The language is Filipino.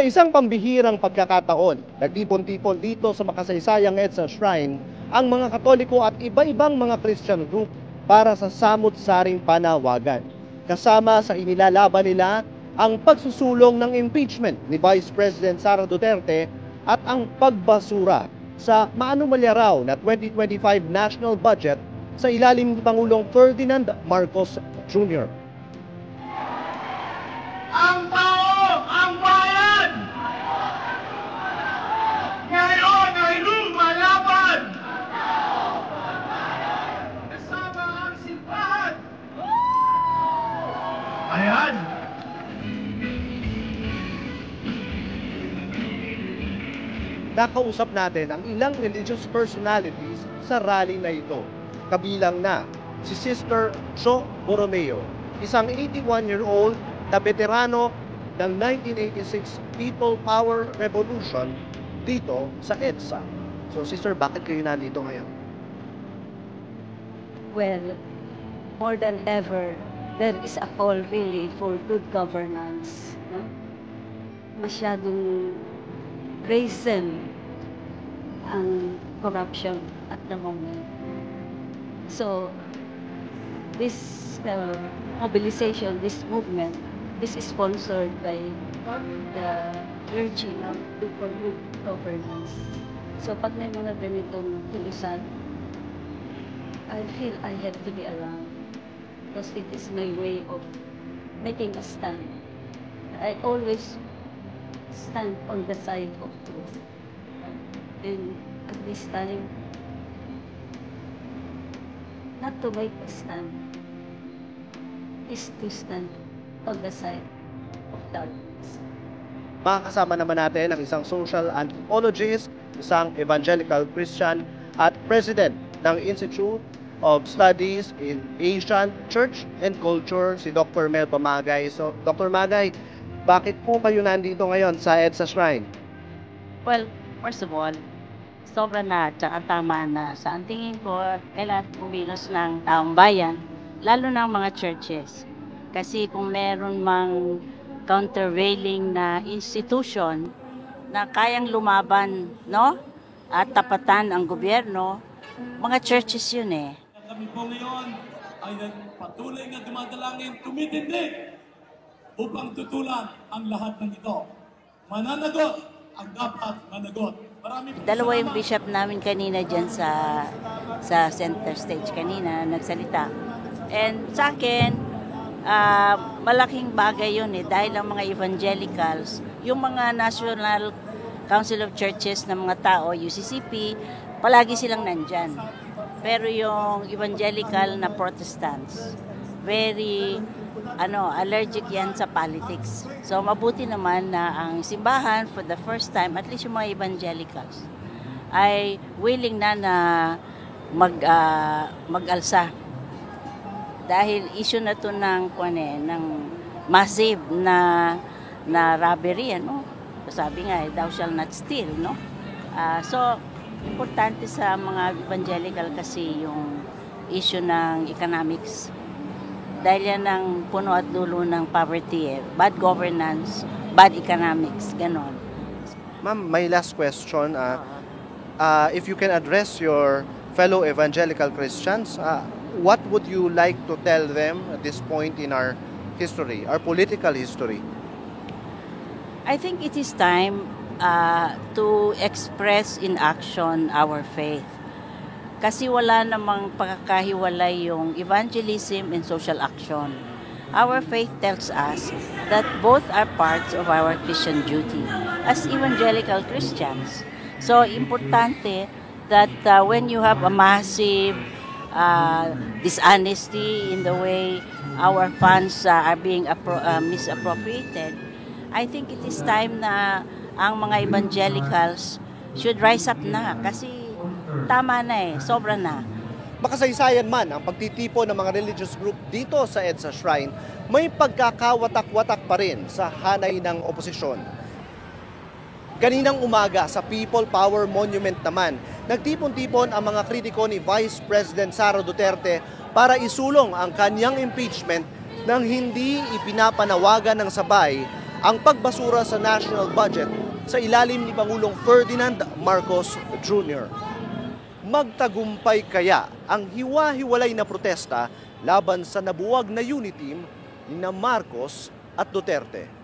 isang pambihirang pagkakataon, nagtipon-tipon dito sa makasaysayang EDSA Shrine ang mga Katoliko at iba-ibang mga Christian group para sa samut-saring panawagan. Kasama sa inilalaban nila ang pagsusulong ng impeachment ni Vice President Sara Duterte at ang pagbasura sa maanumalya raw na 2025 national budget sa ilalim ni Pangulong Ferdinand Marcos Jr. Ang tao, ang bayan, ngayon ay lumalaban. Kasama ang simbahan. Ayan. Nakausap natin ang ilang religious personalities sa rally na ito. Kabilang na si Sister Jo Borromeo, isang 81-year-old na veterano ng 1986 People Power Revolution dito sa EDSA. So Sister, bakit kayo nandito ngayon? Well, more than ever, there is a call really for good governance. No? Masyadong risen ang corruption at the moment. So, this mobilization, this movement, this is sponsored by the clergy of for good governance. So, pag may mga ganitong tulusan, I feel I have to be around because it is my way of making a stand. I always stand on the side of truth. And at this time, not to make a stand, is to stand on the side of darkness. Makakasama naman natin ang isang social anthropologist, isang evangelical Christian at president ng Institute of Studies in Asian Church and Culture, si Dr. Mel Pamagay. So, Dr. Magay, bakit po kayo nandito ngayon sa EDSA Shrine? Well, first of all, sobra na at saka tama na sa ang tingin ko, kailangan kumilos ng taong bayan, lalo ng mga churches. Kasi kung meron mang countervailing na institution na kayang lumaban, no? At tapatan ang gobyerno, mga churches yun eh. Kami po ngayon ay patuloy na dumadalangin, tumitindig upang tutulan ang lahat ng ito. Mananagot ang dapat managot. Dalawa yung bishop namin kanina dyan sa center stage kanina, nagsalita. And sa akin, malaking bagay yun eh, dahil ang mga evangelicals, yung mga National Council of Churches ng mga tao, UCCP, palagi silang nandyan. Pero yung evangelical na Protestants, very allergic yan sa politics. So mabuti naman na ang simbahan for the first time, at least yung mga evangelicals, ay willing na mag-alsa. Dahil issue na to ng massive na robbery, ano? Sabi nga, thou shall not steal, no? So, importante sa mga evangelical kasi yung issue ng economics. Dahil yan ang puno at dulo ng poverty, eh. Bad governance, bad economics, ganon. Ma'am, my last question, if you can address your fellow evangelical Christians, what would you like to tell them at this point in our history, our political history? I think it is time to express in action our faith. Kasi wala namang pagkakahiwalay yung evangelism and social action. Our faith tells us that both are parts of our Christian duty as evangelical Christians. So, importante that when you have a massive dishonesty in the way our funds are being misappropriated, I think it is time na ang mga evangelicals should rise up na kasi tama na eh, sobra na. Makasaysayan man ang pagtitipon ng mga religious group dito sa EDSA Shrine, may pagkakawatak-watak pa rin sa hanay ng oposisyon. Kaninang umaga sa People Power Monument naman, nagtipon-tipon ang mga kritiko ni Vice President Sara Duterte para isulong ang kanyang impeachment nang hindi ipinapanawagan ng sabay ang pagbasura sa national budget sa ilalim ni Pangulong Ferdinand Marcos Jr. Magtagumpay kaya ang hiwa-hiwalay na protesta laban sa nabuwag na unity team ni Marcos at Duterte?